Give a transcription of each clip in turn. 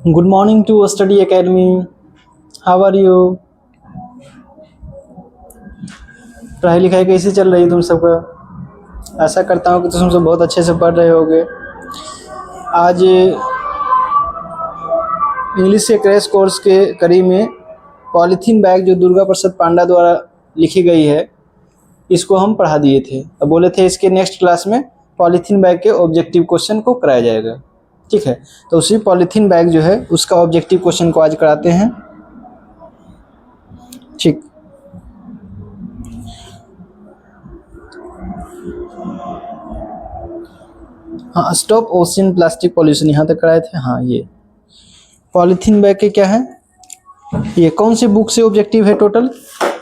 Good morning to study academy. How are you? पढ़ाई लिखाई कैसी चल रही तुम सबका? आशा करता हूँ कि तुम सब बहुत अच्छे से पढ़ रहे होगे। आज इंग्लिश के क्रैश कोर्स के कड़ी में पॉलीथीन बैग जो दुर्गा प्रसाद पांडा द्वारा लिखी गई है, इसको हम पढ़ा दिए थे। अब बोले थे इसके नेक्स्ट क्लास में पॉलीथीन बैग के ऑब्जेक्टिव क्वेश्चन को कराया जाएगा। ठीक है, तो उसी पॉलीथीन बैग जो है उसका ऑब्जेक्टिव क्वेश्चन को आज कराते हैं। ठीक, हाँ, स्टॉप ओशियन प्लास्टिक पॉल्यूशन यहाँ तक कराए थे। हाँ, ये पॉलीथीन बैग के क्या है, ये कौन सी बुक से ऑब्जेक्टिव है टोटल,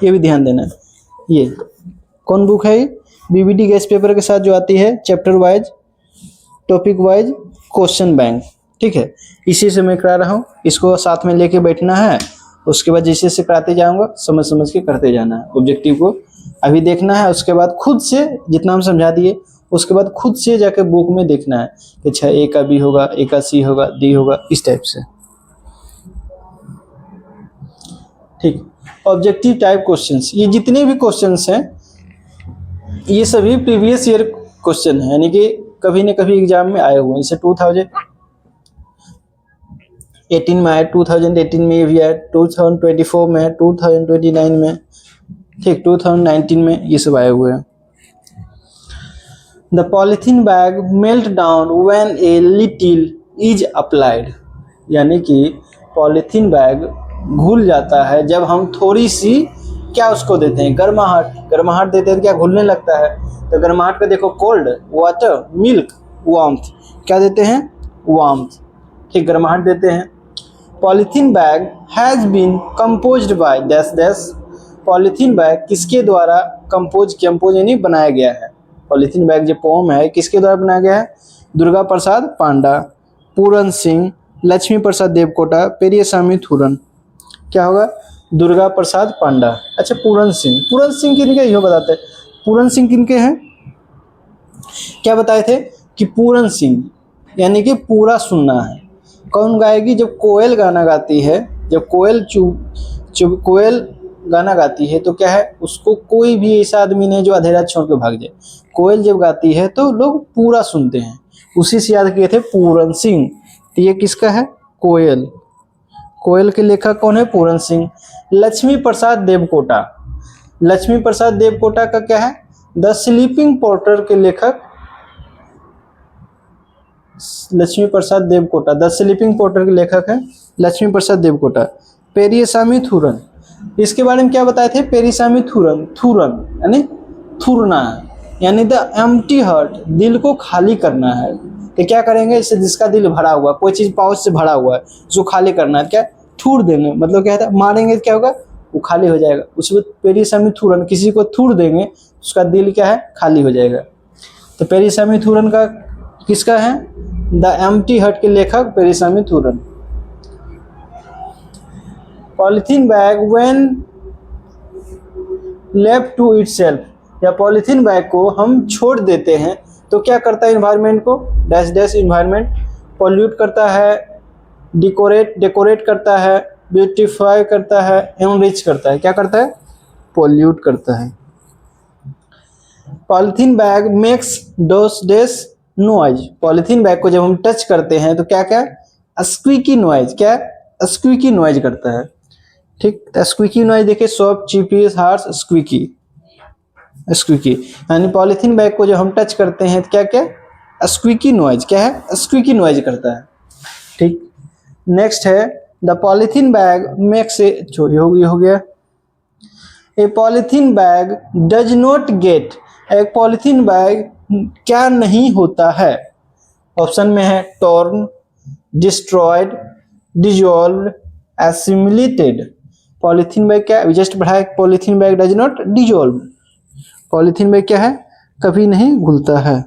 ये भी ध्यान देना है। ये कौन बुक है? बीबीडी गैस पेपर के साथ जो आती है, chapter wise, topic wise question bank. ठीक है, इसी से मैं करा रहा हूँ, इसको साथ में लेके बैठना है। उसके बाद जैसे से कराते जाऊँगा समझ समझ के करते जाना है। ऑब्जेक्टिव को अभी देखना है, उसके बाद खुद से जितना हम समझा दिए उसके बाद खुद से जाकर बुक में देखना है कि अच्छा ए का बी होगा, ए का सी होगा, डी होगा, इस टाइप से। ठीक, ऑब्जेक्टिव टाइप क्वेश्चंस, ये जितने भी क्वेश्चंस हैं ये सभी प्रीवियस ईयर क्वेश्चन है, यानी कि कभी न कभी एग्जाम में आए हुए हैं। जैसे 2018 में आए, 2018 में ये भी आए, 2024 में, 2029 में, ठीक, 2019 में ये सब आए हुए हैं। The polythene bag melt down when a little is applied, यानी कि पॉलीथीन बैग घुल जाता है जब हम थोड़ी सी क्या उसको देते हैं, गर्माहट देते हैं तो क्या घुलने लगता है। तो गर्माहट का देखो, कोल्ड वाटर, मिल्क, वार्मथ, क्या देते हैं? वार्मथ। ठीक, गर्माहट देते हैं। Polythene bag has been composed by dash dash, polythene bag किसके द्वारा कंपोज यानी बनाया गया है। पॉलीथीन बैग जो पोम है किसके द्वारा बनाया गया है? दुर्गा प्रसाद पांडा, पूरन सिंह, लक्ष्मी प्रसाद देवकोटा, पेरियास्वामी थूरन। क्या होगा? दुर्गा प्रसाद पांडा। अच्छा, पूरन सिंह किनके, यो बताते हैं। पूरन सिंह किनके हैं? क्या बताए थे कि पूरन सिंह यानी कि पूरा सुनना है। कौन गाएगी? जब कोयल गाना गाती है, जब कोयल कोयल गाना गाती है तो क्या है, उसको कोई भी ऐसा आदमी नहीं जो अंधेरा छोड़ के भाग जाए। कोयल जब गाती है तो लोग पूरा सुनते हैं, उसी से याद किए थे पूरन सिंह। तो ये किसका है? कोयल। कोयल के लेखक कौन है? पूरन सिंह। लक्ष्मी प्रसाद देवकोटा, लक्ष्मी प्रसाद देवकोटा का क्या है? द स्लीपिंग पोर्टर के लेखक लक्ष्मी प्रसाद देवकोटा, द स्लीपिंग पोर्टर के लेखक है लक्ष्मी प्रसाद देवकोटा। पेरियास्वामी थूरन, इसके बारे में क्या बताए थे? पेरियास्वामी थूरन यानी थूरना है, यानी द एम्प्टी हार्ट, दिल को खाली करना है। तो क्या करेंगे? इससे जिसका दिल भरा हुआ, कोई चीज पाउच से भरा हुआ है, उसको खाली करना है। क्या? थूर देंगे, मतलब क्या है, मारेंगे तो क्या होगा? वो खाली हो जाएगा। उसमें पेरियास्वामी थूरन, किसी को थूर देंगे उसका दिल क्या है? खाली हो जाएगा। तो पेरियास्वामी थूरन का किसका है? द एम्प्टी हार्ट के लेखक Periyaswami Thooran. Polythene bag when left to itself, या पॉलीथीन बैग को हम छोड़ देते हैं तो क्या करता है? इन्वायरमेंट को डैश डैश इन्वायरमेंट पॉल्यूट करता है, डेकोरेट करता है, ब्यूटीफाई करता है, एनरिच करता है। क्या करता है? पॉल्यूट करता है। पॉलीथीन बैग मेक्स डोस डैश नॉइज, पॉलीथीन बैग को जब हम टच करते हैं तो क्या क्या? स्क्वीकी नॉइज, क्या? स्क्वीकी नॉइज करता है। ठीक, स्क्वीकी नॉइज देखिए, सॉफ्ट, चीपी, हार्श, स्क्वीकी यानी पॉलीथीन बैग को जब हम टच करते हैं तो क्या क्या? स्क्वीकी नॉइज, क्या है? स्क्वीकी नॉइज करता है। ठीक, नेक्स्ट है the polythene bag makes a, हो गया। A polythene bag does not get, एक पॉलीथीन बैग क्या नहीं होता है? ऑप्शन में है torn, destroyed, dissolve, assimilated. Polythene bag क्या? जस्ट बढ़ा है, polythene bag does not dissolve, polythene bag क्या है? कभी नहीं घुलता है।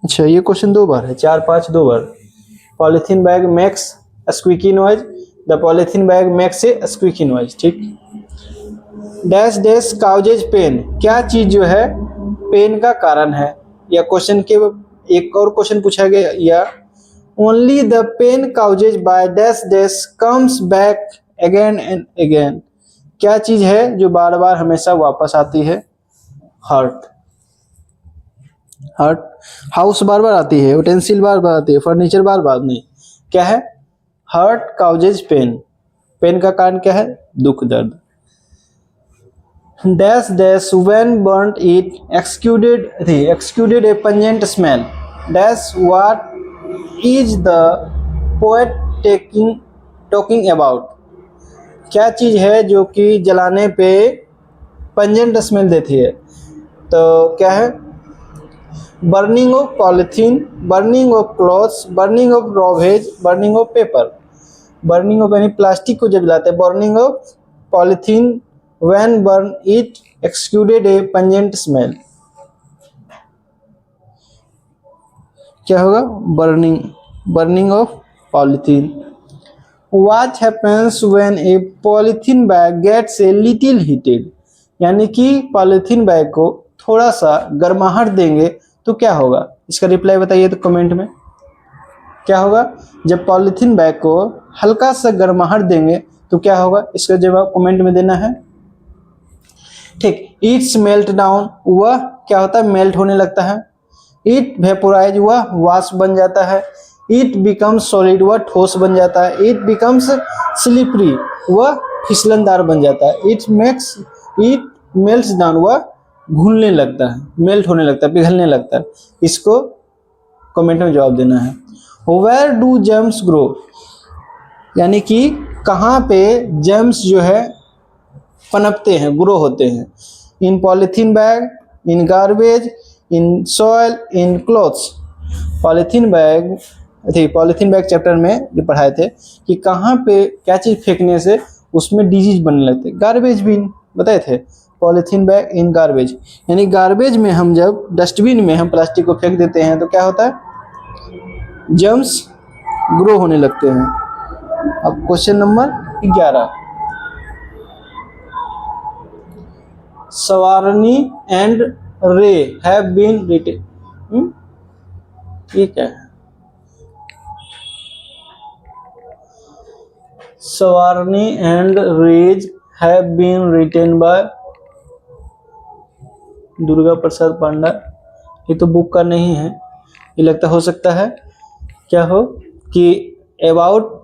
अच्छा, ये क्वेश्चन 2 बार है, 4 5 2 बार। Polythene bag makes squeaky noise, the polythene bag makes a squeaky noise, ठीक। डैश डैश काउजेज पेन, क्या चीज जो है पेन का कारण है, या क्वेश्चन के एक और क्वेश्चन पूछा गया, या only the pain causes by dash dash comes back again and again, क्या चीज है जो बार बार हमेशा वापस आती है, हर्ट। हर्ट, हाउस बार बार आती है, यूटेंसिल बार बार आती है, फर्नीचर बार बार नहीं, क्या है, हर्ट काउजेज पेन, पेन का कारण क्या है, दुख दर्द। Dash dash when burnt it exuded a pungent smell, dash what is the poet talking about, क्या चीज है जो कि जलाने पे पंजेंट स्मेल देती है, तो क्या है, burning of polythene, burning of clothes, burning of raw veg, burning of paper. Burning of यानी प्लास्टिक को जब जलाते हैं, burning of polythene when burn it exuded a pungent smell, क्या होगा, burning of polythene. What happens when a polythene bag gets a little heated, यानी कि polythene bag को थोड़ा सा गर्माहट देंगे तो क्या होगा, इसका रिप्लाई बताइए तो कमेंट में, क्या होगा, जब पॉलिथीन बैग को हल्का सा गर्माहट देंगे तो क्या होगा, इसका जवाब कमेंट में देना है, ठीक। इट्स मेल्ट डाउन, वह क्या होता है, मेल्ट होने लगता है। इट वेपोराइज, वह वाष्प बन जाता है। इट बिकम्स सॉलिड, वह ठोस बन जाता है। इट बिकम्स स्लिपरी, वह फिसलनदार बन जाता है। इट मेल्ट्स डाउन, वह घुलने लगता है, मेल्ट होने लगता है, पिघलने लगता है। इसको कमेंट में जवाब देना है। वेयर डू जेम्स ग्रो, यानी कि कहाँ पे जेम्स जो है पनपते हैं, ग्रो होते हैं। In polythene bag, in garbage, in soil, in clothes. Polythene bag chapter में जो पढ़ाए थे कि कहाँ पे क्या चीज़ फेंकने से उसमें डिजीज बनने लगते, गार्बेज बिन बताए थे। पॉलिथीन बैग इन गार्बेज, यानी गार्बेज में हम जब डस्टबिन में हम प्लास्टिक को फेंक देते हैं तो क्या होता है, जर्म्स ग्रो होने लगते हैं। अब question number 11, Savarni and ray have been written, ये क्या है, Savarni and rays have been written by Durga Prasad Panda. ये तो बुक का नहीं है, ये लगता हो सकता है क्या हो कि अबाउट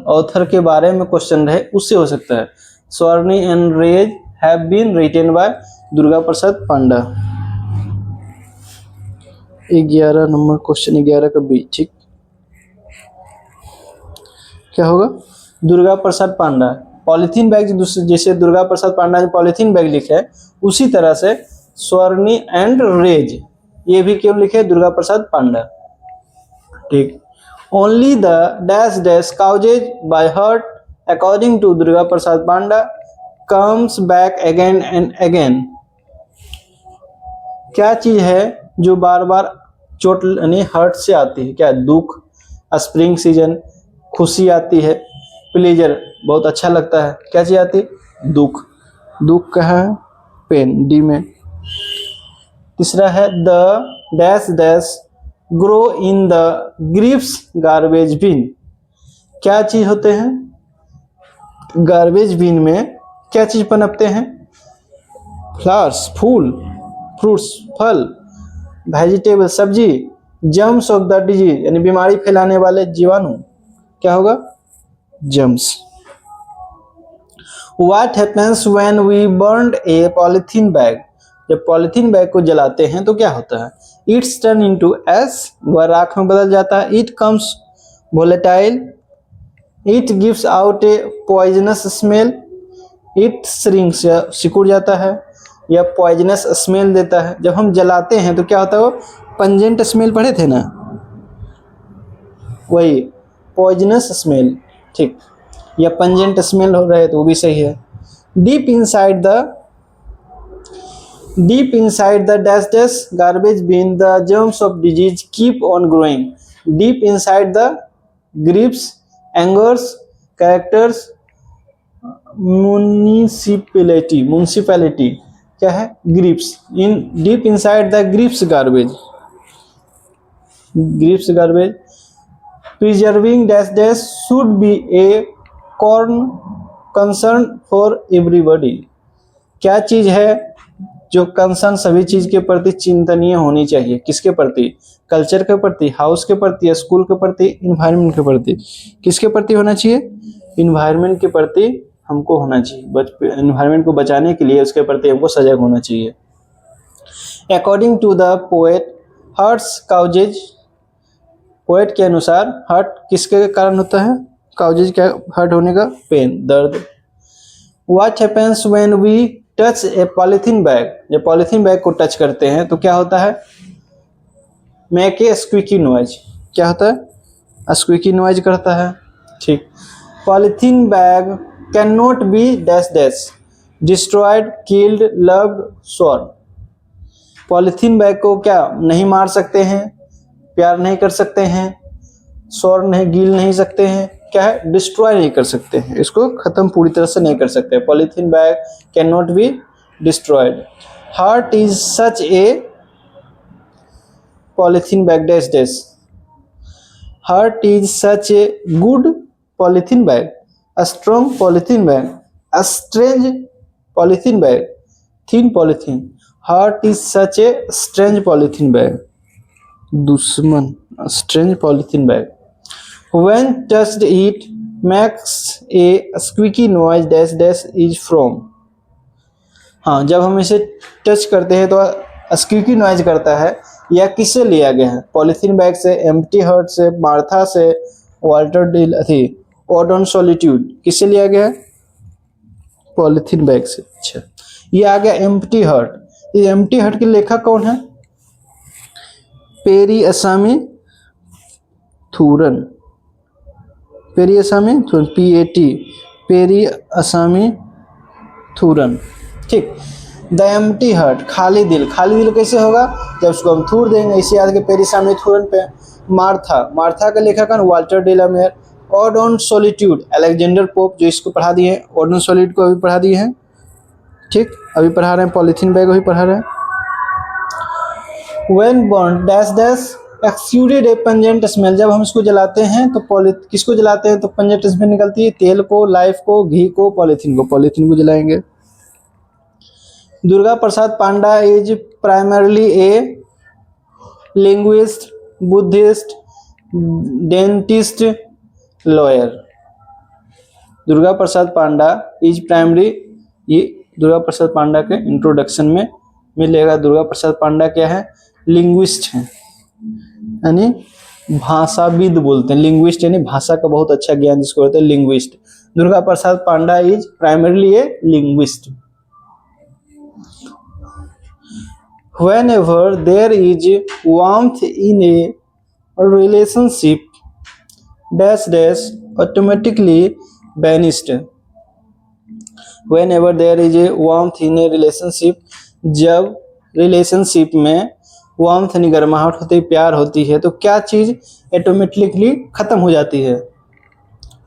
ऑथर के बारे में क्वेश्चन रहे, उससे हो सकता है। Savarni and rays have been written by Durga Prasad Panda. 11 number question 11 का बी, ठीक। क्या होगा, दुर्गा प्रसाद पांडा। पॉलिथीन बैग जैसे दुर्गा प्रसाद पांडा ने पॉलिथीन बैग लिखे है, उसी तरह से स्वर्णी एंड रेज ये भी क्यों लिखे, दुर्गा प्रसाद पांडा, ठीक। Only the dash dash causes by hurt according to Durga Prasad Panda comes back again and again, क्या चीज है जो बार बार चोट यानी हर्ट से आती है, क्या, दुख, स्प्रिंग सीजन, खुशी आती है, प्लेजर बहुत अच्छा लगता है, क्या चीज आती है, दुख, दुख का है पेन, डी में। तीसरा है the dash dash grow in the grips garbage bin, क्या चीज होते हैं, गार्बेज बिन में क्या चीज पनपते हैं, फ्लावर्स, फूल, फ्रूट्स, फल, वेजिटेबल, सब्जी, जर्म्स ऑफ द डिजीज यानी बीमारी फैलाने वाले जीवाणु, क्या होगा, germs. What happens when we burn a polythene bag, जब पॉलिथीन बैग को जलाते हैं तो क्या होता है, इट्स टर्न इनटू एस, वह राख में बदल जाता है। It comes volatile, it gives out A poisonous smell, it shrinks सिकुड़ जाता है, या पॉइजनस स्मेल देता है। जब हम जलाते हैं तो क्या होता है, वो पंजेंट स्मेल पढ़े थे ना, वही पॉइजनस स्मेल, ठीक, या पंजेंट स्मेल हो रहे तो वो भी सही है। Deep inside the dash dash garbage bin the germs of disease keep on growing, deep inside the grips, angers, characters municipality क्या है, grips in deep inside the grips garbage preserving dash dash should be a concern for everybody. क्या चीज है जो concern सभी चीज के प्रति चिंतनीय होनी चाहिए, किसके प्रति, कल्चर के प्रति, हाउस के प्रति, स्कूल के प्रति, इन्वायरमेंट के प्रति, किसके प्रति होना चाहिए, इन्वायरमेंट के प्रति हमको होना चाहिए, इन्वायरमेंट को बचाने के लिए उसके प्रति हमको सजग होना चाहिए। According to the poet hurts causes, poet के अनुसार हर्ट किसके कारण होता है, काउजेज क्या, हर्ट होने का, पेन, दर्द। What happens when we touch a polythene bag, जब पॉलीथीन बैग को टच करते हैं तो क्या होता है, मेक ए स्क्वीकी नॉइज, क्या होता है, स्क्वीकी नॉइज करता है। ठीक, polythene bag can not B dash dash destroyed, killed, loved, sworn. Polythene bag को क्या नहीं मार सकते हैं, प्यार नहीं कर सकते हैं, स्वॉर्न नहीं, गील नहीं सकते हैं, क्या है, डिस्ट्रॉय नहीं कर सकते हैं, इसको खत्म पूरी तरह से नहीं कर सकते। Polythene bag can not be destroyed. Heart is such a polythene bag dash dash, heart is such a good polythene bag, a strong polythene bag, a strange polythene bag, thin polythene. Heart is such a strange polythene bag, दुश्मन, strange polythene bag. When touched it makes a squeaky noise dash dash is from। हाँ, जब हम इसे touch करते हैं तो squeaky noise करता है, यह किससे लिया गया है, पॉलीथीन बैग से, एम्प्टी हार्ट से, मार्था से, वाल्टर डील थी, ओड ऑन सॉलिट्यूड, किससे लिया गया है, पॉलीथीन बैग से। अच्छा, ये आ गया एम्प्टी हार्ट। ये एम्प्टी हार्ट के लेखक कौन है, पेरी असामी थूरन, पेरी असामी थूरन, PAT, पेरी असामी थूरन। ठीक, द एम्प्टी हार्ट, खाली दिल, खाली दिल कैसे होगा, जब उसको हम थूर देंगे, इसे याद के पेरी असामी थूरन पे। मार्था, मार्था का लेखक है Walter de la Mare. Ode on solitude, Alexander Pope, जो इसको पढ़ा दिए हैं, ओड ऑन सॉलिट्यूड को अभी पढ़ा दिए हैं। ठीक, अभी पढ़ा रहे हैं, पॉलीथीन बैग अभी पढ़ा रहे हैं। When burn dash dash exuded a pungent smell, जब हम इसको जलाते हैं तो किसको जलाते हैं तो पंजेंट स्मेल निकलती है, तेल को, लाइफ को, घी को, पॉलीथीन को, पॉलीथीन को जलाएंगे। Durga Prasad Panda is primarily a linguist, Buddhist, dentist, lawyer. Durga Prasad Panda is primary, ये दुर्गा प्रसाद पांडा के इंट्रोडक्शन में मिलेगा। दुर्गा प्रसाद पांडा क्या है, लिंग्विस्ट हैं, यानी भाषाविद बोलते हैं, लिंग्विस्ट यानी भाषा का बहुत अच्छा ज्ञान जिसको होता है, linguist. Durga Prasad Panda is primarily a linguist. Whenever there is warmth in a relationship dash dash automatically vanished। Whenever there is a warmth in a relationship, जब रिलेशनशिप में वार्मथ यानी गर्माहट होती है, प्यार होती है, तो क्या चीज ऑटोमेटिकली खत्म हो जाती है,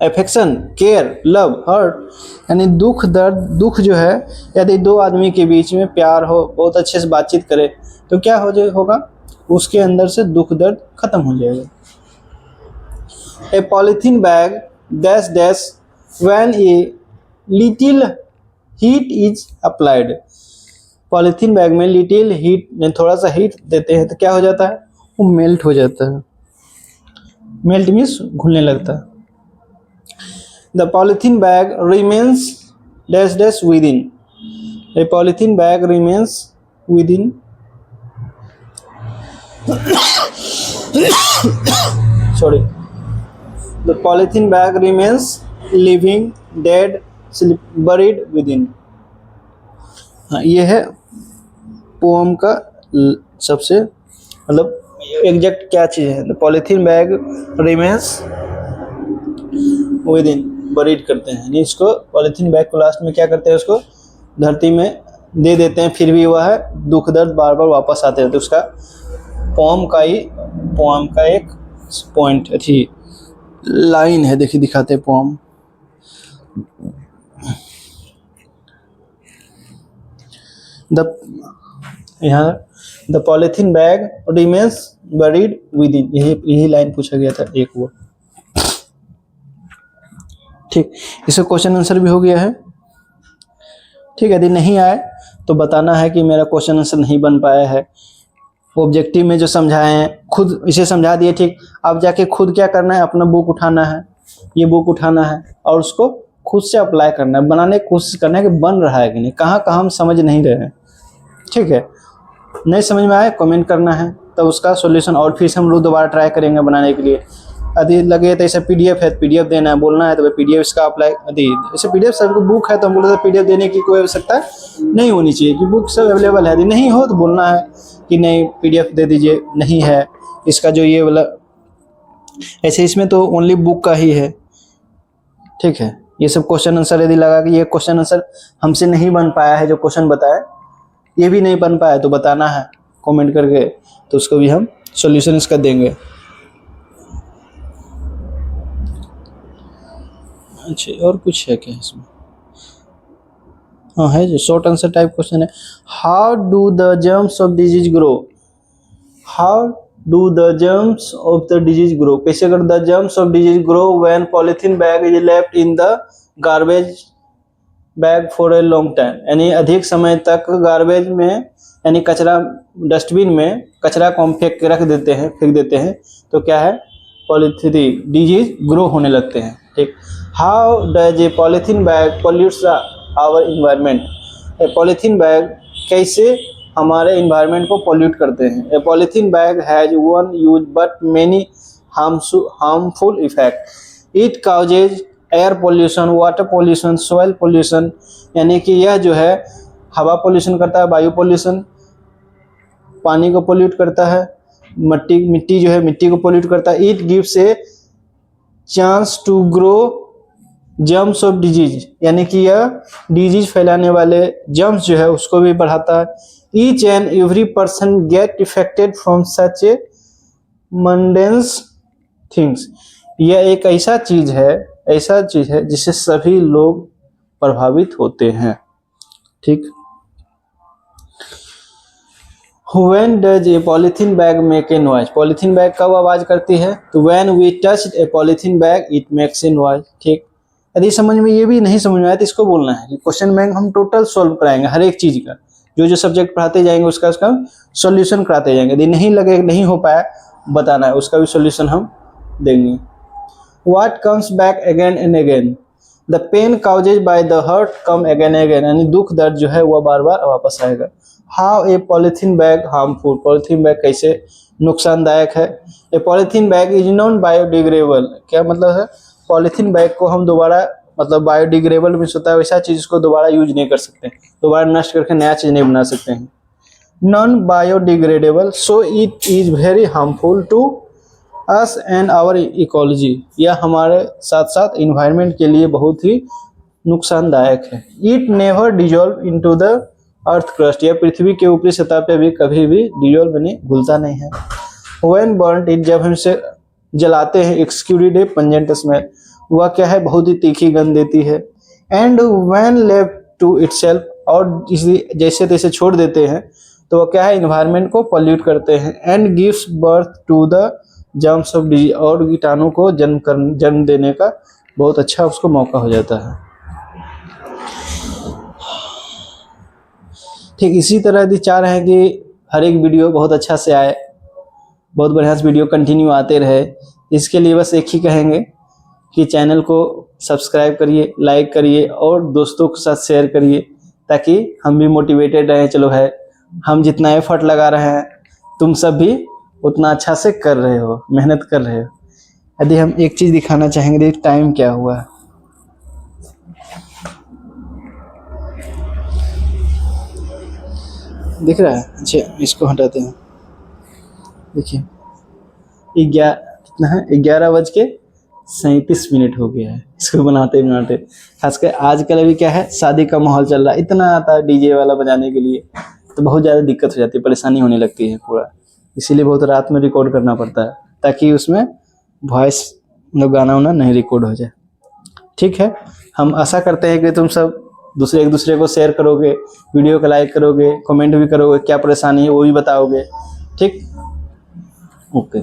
अफेक्शन, केयर, लव, हर्ट यानी दुख, दर्द। दुख जो है, यदि दो आदमी के बीच में प्यार हो, बहुत अच्छे से बातचीत करे, तो क्या होगा, उसके अंदर से दुख दर्द खत्म हो जाएगा। A polythene bag dash dash when a little heat is applied, polythene bag में लिटिल हीट, थोड़ा सा हीट देते हैं तो क्या हो जाता है, वो मेल्ट हो जाता है। मेल्ट मीन्स घुलने लगता है। The polythene bag remains dash dash with in, A polythene bag remains with in, sorry, the polythene bag remains living, dead, buried with in. हाँ, ये है पोम का सबसे मतलब एग्जैक्ट क्या चीज़ है। The polythene bag remains with in, buried करते हैं, यानी इसको पॉलीथीन बैग को लास्ट में क्या करते हैं, उसको धरती में दे देते हैं, फिर भी वह है दुख दर्द बार बार वापस आते हैं। तो उसका पोम का एक पॉइंट अच्छी लाइन है, देखिए दिखाते हैं पोम। द यहाँ the polythene bag remains buried with in, यही लाइन पूछा गया था एक वो। ठीक, इसका क्वेश्चन आंसर भी हो गया है। ठीक है, यदि नहीं आए तो बताना है कि मेरा क्वेश्चन आंसर नहीं बन पाया है। ऑब्जेक्टिव में जो समझाए हैं खुद इसे समझा दिए। ठीक, अब जाके खुद क्या करना है, अपना बुक उठाना है, ये बुक उठाना है और उसको खुद से अप्लाई करना है, बनाने की कोशिश करना है कि बन रहा है कि नहीं, कहाँ कहाँ हम समझ नहीं रहे हैं। ठीक है, नहीं समझ में आए कमेंट करना है, तब उसका सॉल्यूशन और फिर से हम लोग दोबारा ट्राई करेंगे बनाने के लिए। यदि लगे तो ऐसा पीडीएफ है, पीडीएफ देना है, बोलना है तो पीडीएफ इसका अप्लाई, यदि ऐसे पीडीएफ सबको बुक है तो हम बोले तो पीडीएफ देने की कोई आवश्यकता नहीं होनी चाहिए कि बुक सब अवेलेबल है। यदि नहीं हो तो बोलना है कि नहीं पीडीएफ दे दीजिए, नहीं है इसका जो ये वाला, ऐसे इसमें तो ओनली बुक का ही है। ठीक है, ये सब क्वेश्चन आंसर यदि लगा कि ये क्वेश्चन आंसर हमसे नहीं बन पाया है, जो क्वेश्चन बताए ये भी नहीं बन पाया तो बताना है कमेंट करके, तो उसको भी हम सॉल्यूशन इसका देंगे। अच्छा, और कुछ है क्या इसमें? हाँ है, जो शॉर्ट आंसर टाइप क्वेश्चन है। How do the germs of disease grow? How do the germs of the disease grow? कैसे अगर the germs of disease grow when polythene bag is left in the garbage bag for a long time, यानी अधिक समय तक garbage में यानी कचरा dustbin में कचरा को हम फेंक देते हैं तो क्या है, पॉलिथीन डिजीज ग्रो होने लगते हैं। ठीक, how does a polythene bag pollutes our environment? A polythene bag कैसे हमारे इन्वायरमेंट को पॉल्यूट करते हैं? A polythene bag has one use but many harmful effect. It causes air pollution, water pollution, soil pollution, यानी कि यह जो है हवा पोल्यूशन करता है, वायु पोल्यूशन, पानी को पोल्यूट करता है, मिट्टी जो है मिट्टी को पोल्यूट करता है। It gives a chance to grow germs of disease, यानी कि यह डिजीज फैलाने वाले जर्म्स जो है उसको भी बढ़ाता है। Each and every person get affected from such a mundanes things, यह एक ऐसा चीज है जिससे सभी लोग प्रभावित होते हैं। ठीक, When does a polythene bag make a noise? Polythene bag कब आवाज करती है? तो when we touch a polythene bag it makes a noise। ठीक, यदि समझ में ये भी नहीं समझ में आया तो इसको बोलना है कि क्वेश्चन बैंक हम टोटल सॉल्व कराएंगे, हर एक चीज का जो सब्जेक्ट पढ़ाते जाएंगे उसका सॉल्यूशन कराते जाएंगे। यदि नहीं हो पाया बताना है, उसका भी सॉल्यूशन हम देंगे। What comes back again and again? The pain caused by the hurt come again and again, यानी दुख दर्द जो है वह बार बार वापस आएगा। How a polythene bag harmful? Polythene bag कैसे नुकसानदायक है? A polythene bag is non biodegradable, क्या मतलब है? पॉलीथीन बैग को हम दोबारा मतलब बायोडिग्रेडेबल में होता है वैसा चीज को दोबारा यूज नहीं कर सकते, दोबारा नष्ट करके नया चीज नहीं बना सकते हैं। Non biodegradable, so it is very harmful to us and our ecology, यह हमारे साथ साथ इन्वायरमेंट के लिए बहुत ही नुकसानदायक है। It never dissolve into the earth crust, यह पृथ्वी के ऊपरी सतह पे भी कभी भी डिजॉल्व नहीं घुलता नहीं है। व्हेन बर्न्ड इट, जब हम इसे जलाते हैं, एक्सक्यूडेड ए पंजेंट स्मेल, वह क्या है, बहुत ही तीखी गंध देती है। And when left to itself, और जैसे तैसे छोड़ देते हैं तो वह क्या है, इन्वायरमेंट को पॉल्यूट करते हैं। And gives birth to the germs of disease, और कीटाणु को जन्म देने का बहुत अच्छा उसको मौका हो जाता है। ठीक, इसी तरह यदि चाह रहे हैं कि हर एक वीडियो बहुत अच्छा से आए, बहुत बढ़िया से वीडियो कंटिन्यू आते रहे, इसके लिए बस एक ही कहेंगे कि चैनल को सब्सक्राइब करिए, लाइक करिए और दोस्तों के साथ शेयर करिए, ताकि हम भी मोटिवेटेड रहें। चलो है, हम जितना एफर्ट लगा रहे हैं तुम सब भी उतना अच्छा से कर रहे हो, मेहनत कर रहे हो। यदि हम एक चीज़ दिखाना चाहेंगे, टाइम क्या हुआ है, दिख रहा है? अच्छा, इसको हटाते हैं। देखिए कितना है, 11:37 हो गया है इसको बनाते बनाते। खासकर आजकल अभी क्या है, शादी का माहौल चल रहा है, इतना आता है डीजे वाला बजाने के लिए, तो बहुत ज़्यादा दिक्कत हो जाती है, परेशानी होने लगती है पूरा। इसीलिए बहुत रात में रिकॉर्ड करना पड़ता है ताकि उसमें वॉइस गाना वाना नहीं रिकॉर्ड हो जाए। ठीक है, हम आशा करते हैं कि तुम सब एक दूसरे को शेयर करोगे, वीडियो को लाइक करोगे, कमेंट भी करोगे, क्या परेशानी है वो भी बताओगे। ठीक, ओके।